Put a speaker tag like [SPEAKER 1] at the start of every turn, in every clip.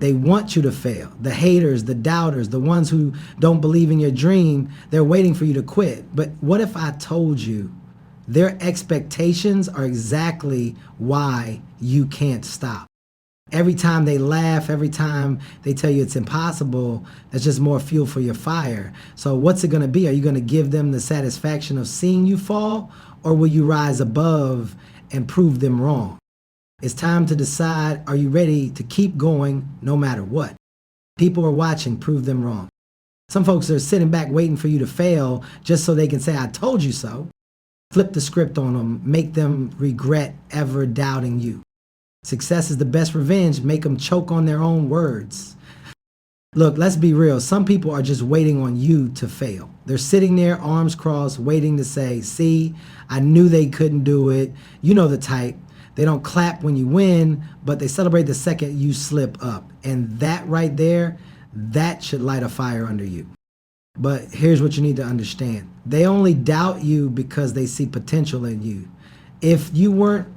[SPEAKER 1] They want you to fail. The haters, the doubters, the ones who don't believe in your dream, they're waiting for you to quit. But what if I told you their expectations are exactly why you can't stop? Every time they laugh, every time they tell you it's impossible, that's just more fuel for your fire. So what's it going to be? Are you going to give them the satisfaction of seeing you fall, or will you rise above and prove them wrong? It's time to decide, are you ready to keep going no matter what? People are watching, prove them wrong. Some folks are sitting back waiting for you to fail just so they can say, I told you so. Flip the script on them, make them regret ever doubting you. Success is the best revenge. Make them choke on their own words. Look, let's be real. Some people are just waiting on you to fail. They're sitting there, arms crossed, waiting to say, see, I knew they couldn't do it. You know the type. They don't clap when you win, but they celebrate the second you slip up. And that right there, that should light a fire under you. But here's what you need to understand. They only doubt you because they see potential in you. If you weren't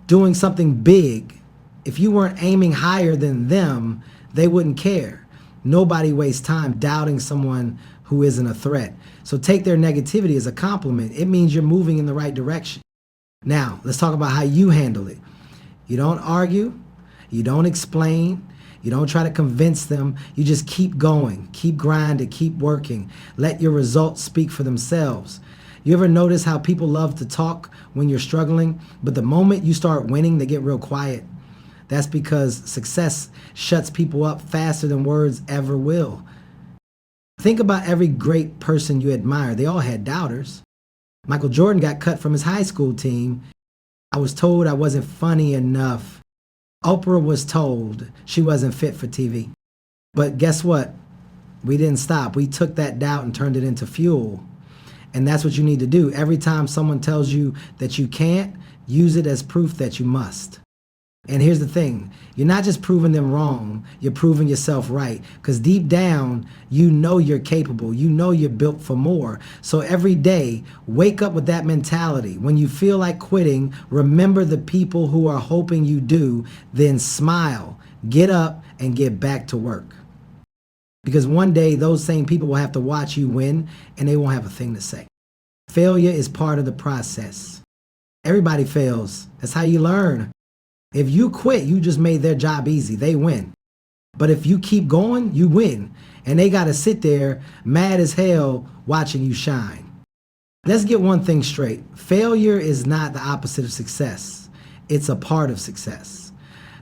[SPEAKER 1] doing something big, if you weren't aiming higher than them, they wouldn't care. Nobody wastes time doubting someone who isn't a threat. So take their negativity as a compliment. It means you're moving in the right direction. Now, let's talk about how you handle it. You don't argue, you don't explain, you don't try to convince them. You just keep going, keep grinding, keep working. Let your results speak for themselves. You ever notice how people love to talk when you're struggling, but the moment you start winning, they get real quiet? That's because success shuts people up faster than words ever will. Think about every great person you admire. They all had doubters. Michael Jordan got cut from his high school team. I was told I wasn't funny enough. Oprah was told she wasn't fit for TV. But guess what? We didn't stop. We took that doubt and turned it into fuel. And that's what you need to do. Every time someone tells you that you can't, use it as proof that you must. And here's the thing, you're not just proving them wrong, you're proving yourself right. Because deep down, you know you're capable, you know you're built for more. So every day, wake up with that mentality. When you feel like quitting, remember the people who are hoping you do, then smile, get up, and get back to work. Because one day, those same people will have to watch you win, and they won't have a thing to say. Failure is part of the process. Everybody fails. That's how you learn. If you quit, you just made their job easy. They win. But if you keep going, you win. And they got to sit there mad as hell watching you shine. Let's get one thing straight. Failure is not the opposite of success. It's a part of success.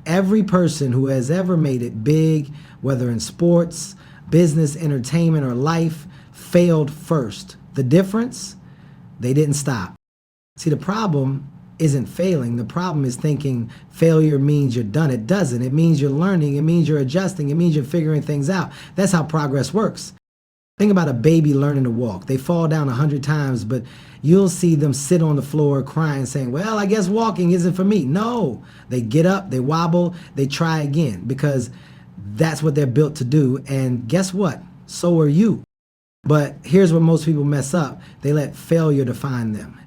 [SPEAKER 1] Every person who has ever made it big, whether in sports, business, entertainment, or life, failed first. The difference? They didn't stop. See, the problem isn't failing. The problem is thinking failure means you're done. It doesn't. It means you're learning. It means you're adjusting. It means you're figuring things out. That's how progress works. Think about a baby learning to walk. They fall down 100 times, but you'll see them sit on the floor crying, saying, well, I guess walking isn't for me. No, they get up, they wobble, they try again, because that's what they're built to do. And guess what? So are you. But here's where most people mess up. They let failure define them.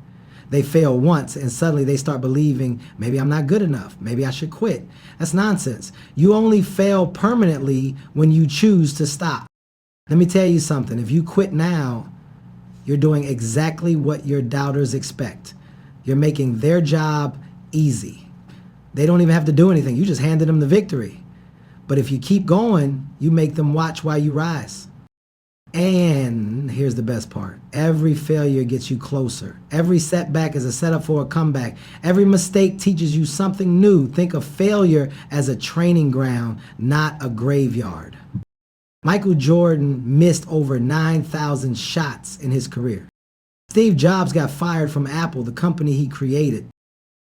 [SPEAKER 1] They fail once and suddenly they start believing, maybe I'm not good enough. Maybe I should quit. That's nonsense. You only fail permanently when you choose to stop. Let me tell you something. If you quit now, you're doing exactly what your doubters expect. You're making their job easy. They don't even have to do anything. You just handed them the victory. But if you keep going, you make them watch while you rise. And here's the best part. Every failure gets you closer. Every setback is a setup for a comeback. Every mistake teaches you something new. Think of failure as a training ground, not a graveyard. Michael Jordan missed over 9,000 shots in his career. Steve Jobs got fired from Apple, the company he created.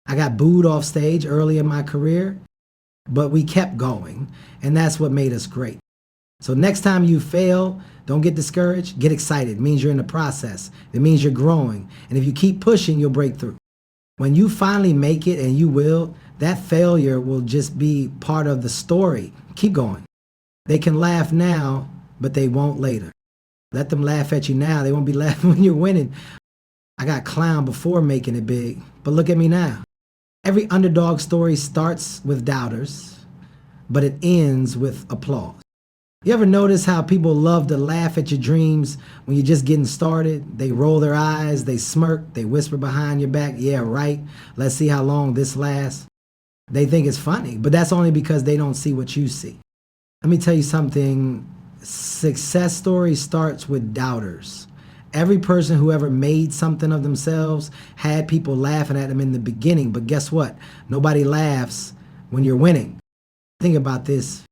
[SPEAKER 1] I got booed off stage early in my career, but we kept going, and that's what made us great. So next time you fail, don't get discouraged, get excited. It means you're in the process. It means you're growing. And if you keep pushing, you'll break through. When you finally make it, and you will, that failure will just be part of the story. Keep going. They can laugh now, but they won't later. Let them laugh at you now. They won't be laughing when you're winning. I got clowned before making it big, but look at me now. Every underdog story starts with doubters. but it ends with applause. You ever notice how people love to laugh at your dreams when you're just getting started? They roll their eyes, they smirk, they whisper behind your back, yeah, right, let's see how long this lasts. They think it's funny, but that's only because they don't see what you see. Let me tell you something. Success story starts with doubters. Every person who ever made something of themselves had people laughing at them in the beginning, but guess what? Nobody laughs when you're winning. Think about this.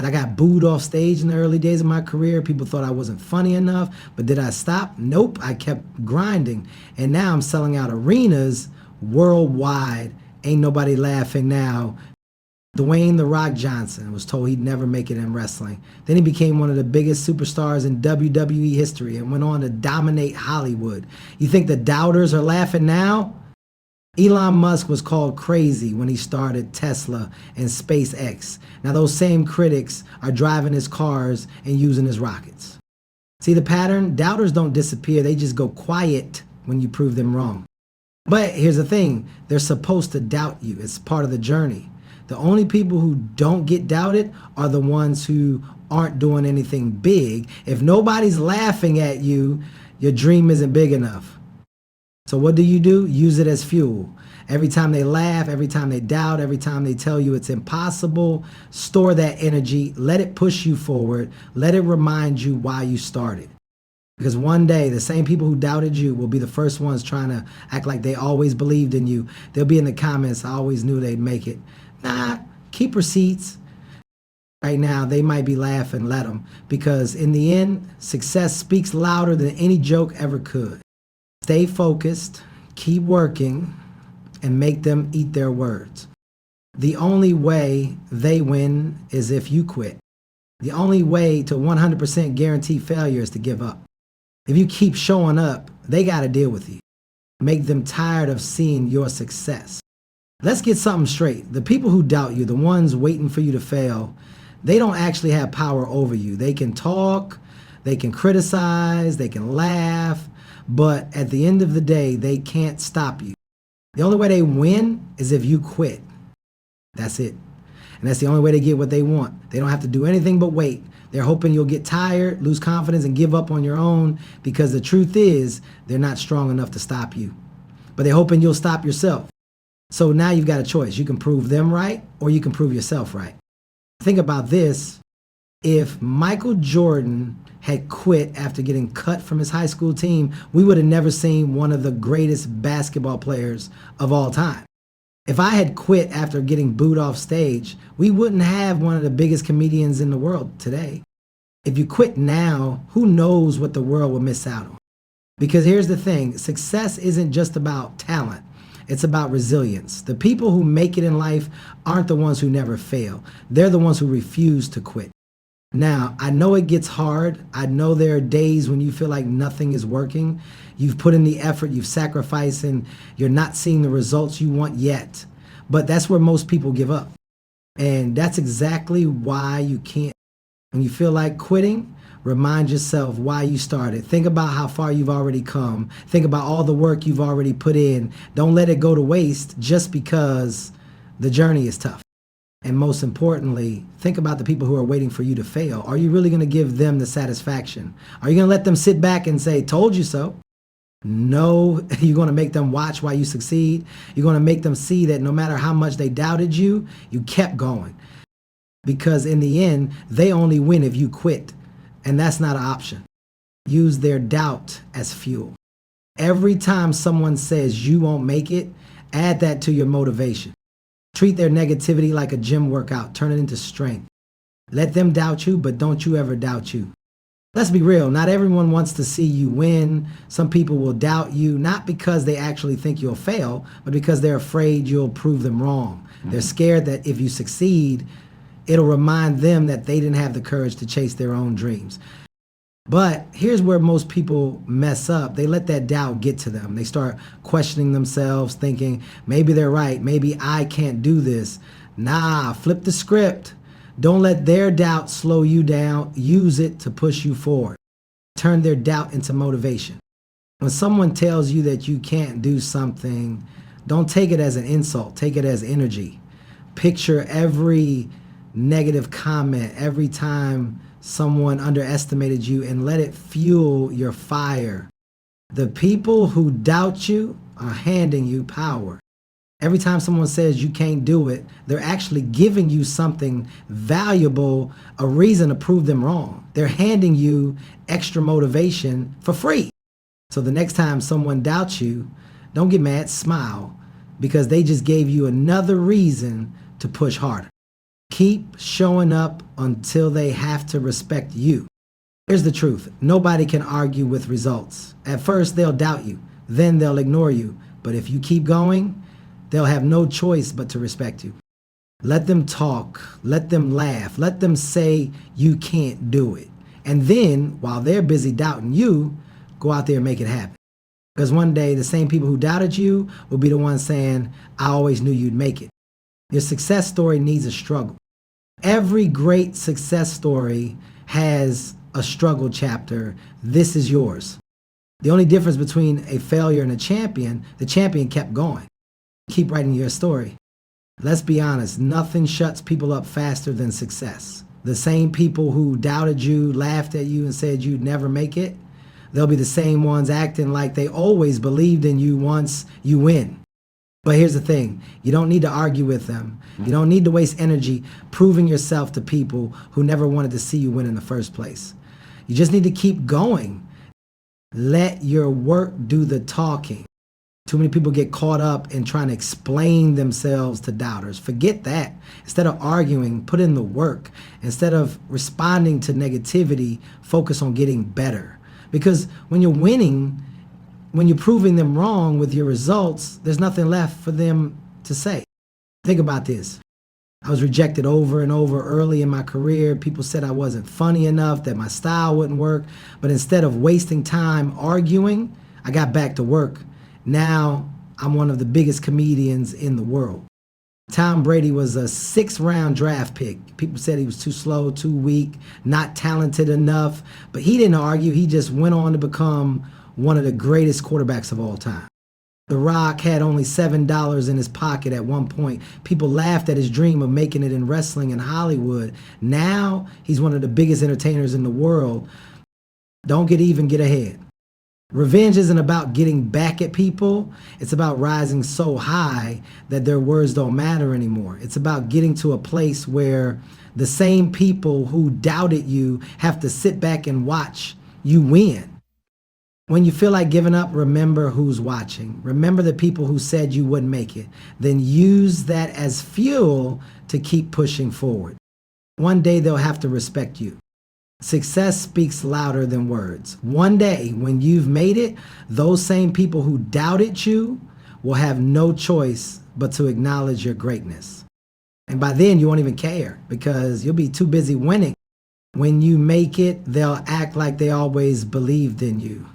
[SPEAKER 1] I got booed off stage in the early days of my career. People thought I wasn't funny enough, but did I stop? Nope, I kept grinding. And now I'm selling out arenas worldwide. Ain't nobody laughing now. Dwayne "The Rock" Johnson was told he'd never make it in wrestling. Then he became one of the biggest superstars in WWE history and went on to dominate Hollywood. You think the doubters are laughing now? Elon Musk was called crazy when he started Tesla and SpaceX. Now those same critics are driving his cars and using his rockets. See the pattern? Doubters don't disappear, they just go quiet when you prove them wrong. But here's the thing, they're supposed to doubt you. It's part of the journey. The only people who don't get doubted are the ones who aren't doing anything big. If nobody's laughing at you, your dream isn't big enough. So what do? Use it as fuel. Every time they laugh, every time they doubt, every time they tell you it's impossible, store that energy, let it push you forward, let it remind you why you started. Because one day, the same people who doubted you will be the first ones trying to act like they always believed in you. They'll be in the comments, I always knew they'd make it. Nah, keep receipts. Right now, they might be laughing, let them. Because in the end, success speaks louder than any joke ever could. Stay focused, keep working, and make them eat their words. The only way they win is if you quit. The only way to 100% guarantee failure is to give up. If you keep showing up, they got to deal with you. Make them tired of seeing your success. Let's get something straight. The people who doubt you, the ones waiting for you to fail, they don't actually have power over you. They can talk, they can criticize, they can laugh, but at the end of the day, they can't stop you. The only way they win is if you quit. That's it. And that's the only way they get what they want. They don't have to do anything but wait. They're hoping you'll get tired, lose confidence, and give up on your own, because the truth is they're not strong enough to stop you. But they're hoping you'll stop yourself. So now you've got a choice. You can prove them right, or you can prove yourself right. Think about this. If Michael Jordan had quit after getting cut from his high school team, we would have never seen one of the greatest basketball players of all time. If I had quit after getting booed off stage, we wouldn't have one of the biggest comedians in the world today. If you quit now, who knows what the world will miss out on? Because here's the thing, success isn't just about talent. It's about resilience. The people who make it in life aren't the ones who never fail. They're the ones who refuse to quit. Now, I know it gets hard. I know there are days when you feel like nothing is working. You've put in the effort, you've sacrificed, and you're not seeing the results you want yet. But that's where most people give up. And that's exactly why you can't. When you feel like quitting, remind yourself why you started. Think about how far you've already come. Think about all the work you've already put in. Don't let it go to waste just because the journey is tough. And most importantly, think about the people who are waiting for you to fail. Are you really going to give them the satisfaction? Are you going to let them sit back and say, told you so? No, you're going to make them watch while you succeed. You're going to make them see that no matter how much they doubted you, you kept going. Because in the end, they only win if you quit. And that's not an option. Use their doubt as fuel. Every time someone says you won't make it, add that to your motivation. Treat their negativity like a gym workout. Turn it into strength. Let them doubt you, but don't you ever doubt you. Let's be real. Not everyone wants to see you win. Some people will doubt you, not because they actually think you'll fail, but because they're afraid you'll prove them wrong. They're scared that if you succeed, it'll remind them that they didn't have the courage to chase their own dreams. But here's where most people mess up. They let that doubt get to them. They start questioning themselves, thinking, maybe they're right, maybe I can't do this. Nah, flip the script. Don't let their doubt slow you down. Use it to push you forward. Turn their doubt into motivation. When someone tells you that you can't do something, don't take it as an insult. Take it as energy. Picture every negative comment, every time someone underestimated you, and let it fuel your fire. The people who doubt you are handing you power. Every time someone says you can't do it, they're actually giving you something valuable, a reason to prove them wrong. They're handing you extra motivation for free. So the next time someone doubts you, don't get mad, smile, because they just gave you another reason to push harder. Keep showing up until they have to respect you. Here's the truth. Nobody can argue with results. At first, they'll doubt you. Then they'll ignore you. But if you keep going, they'll have no choice but to respect you. Let them talk. Let them laugh. Let them say you can't do it. And then, while they're busy doubting you, go out there and make it happen. Because one day, the same people who doubted you will be the ones saying, I always knew you'd make it. Your success story needs a struggle. Every great success story has a struggle chapter. This is yours. The only difference between a failure and a champion, the champion kept going. Keep writing your story. Let's be honest, nothing shuts people up faster than success. The same people who doubted you, laughed at you, and said you'd never make it, they'll be the same ones acting like they always believed in you once you win. But here's the thing, you don't need to argue with them. You don't need to waste energy proving yourself to people who never wanted to see you win in the first place. You just need to keep going. Let your work do the talking. Too many people get caught up in trying to explain themselves to doubters. Forget that. Instead of arguing, put in the work. Instead of responding to negativity, focus on getting better. Because when you're winning, when you're proving them wrong with your results, there's nothing left for them to say. Think about this. I was rejected over and over early in my career. People said I wasn't funny enough, that my style wouldn't work. But instead of wasting time arguing, I got back to work. Now I'm one of the biggest comedians in the world. Tom Brady was a 6th-round draft pick. People said he was too slow, too weak, not talented enough. But he didn't argue. He just went on to become one of the greatest quarterbacks of all time. The Rock had only $7 in his pocket at one point. People laughed at his dream of making it in wrestling in Hollywood. Now he's one of the biggest entertainers in the world. Don't get even, get ahead. Revenge isn't about getting back at people. It's about rising so high that their words don't matter anymore. It's about getting to a place where the same people who doubted you have to sit back and watch you win. When you feel like giving up, remember who's watching. Remember the people who said you wouldn't make it. Then use that as fuel to keep pushing forward. One day they'll have to respect you. Success speaks louder than words. One day, when you've made it, those same people who doubted you will have no choice but to acknowledge your greatness. And by then, you won't even care because you'll be too busy winning. When you make it, they'll act like they always believed in you.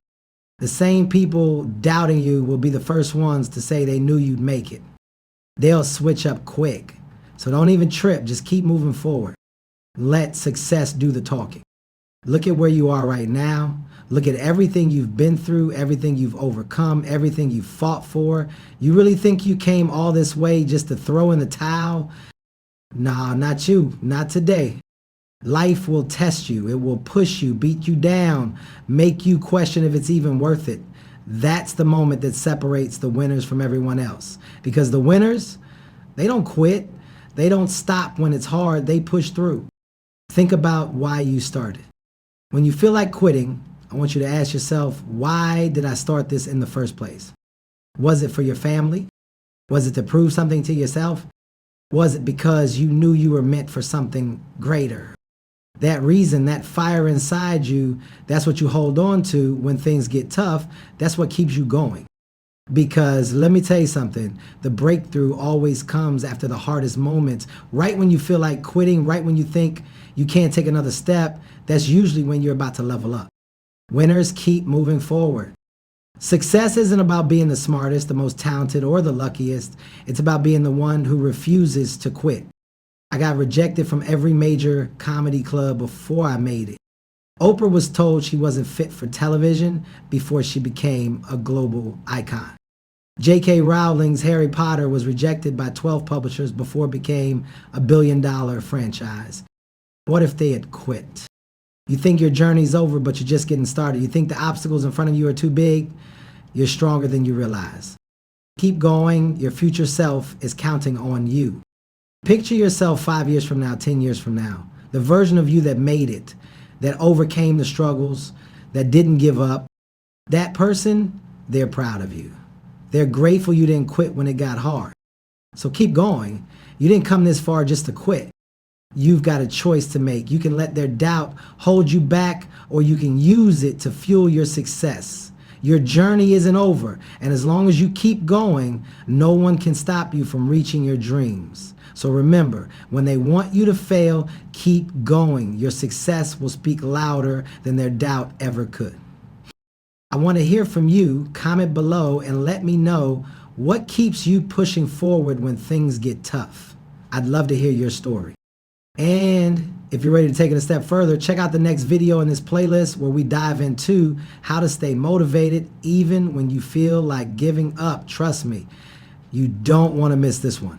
[SPEAKER 1] The same people doubting you will be the first ones to say they knew you'd make it. They'll switch up quick. So don't even trip. Just keep moving forward. Let success do the talking. Look at where you are right now. Look at everything you've been through, everything you've overcome, everything you've fought for. You really think you came all this way just to throw in the towel? Nah, not you. Not today. Life will test you. It will push you, beat you down, make you question if it's even worth it. That's the moment that separates the winners from everyone else. Because the winners, they don't quit. They don't stop when it's hard. They push through. Think about why you started. When you feel like quitting, I want you to ask yourself, why did I start this in the first place? Was it for your family? Was it to prove something to yourself? Was it because you knew you were meant for something greater? That reason, that fire inside you, that's what you hold on to when things get tough. That's what keeps you going. Because let me tell you something, the breakthrough always comes after the hardest moments. Right when you feel like quitting, right when you think you can't take another step, that's usually when you're about to level up. Winners keep moving forward. Success isn't about being the smartest, the most talented, or the luckiest. It's about being the one who refuses to quit. I got rejected from every major comedy club before I made it. Oprah was told she wasn't fit for television before she became a global icon. J.K. Rowling's Harry Potter was rejected by 12 publishers before it became a billion-dollar franchise. What if they had quit? You think your journey's over, but you're just getting started. You think the obstacles in front of you are too big? You're stronger than you realize. Keep going. Your future self is counting on you. Picture yourself 5 years from now, 10 years from now. The version of you that made it, that overcame the struggles, that didn't give up. That person, they're proud of you. They're grateful you didn't quit when it got hard. So keep going. You didn't come this far just to quit. You've got a choice to make. You can let their doubt hold you back, or you can use it to fuel your success. Your journey isn't over, and as long as you keep going, no one can stop you from reaching your dreams. So remember, when they want you to fail, keep going. Your success will speak louder than their doubt ever could. I want to hear from you. Comment below and let me know what keeps you pushing forward when things get tough. I'd love to hear your story. And if you're ready to take it a step further, check out the next video in this playlist where we dive into how to stay motivated even when you feel like giving up. Trust me, you don't want to miss this one.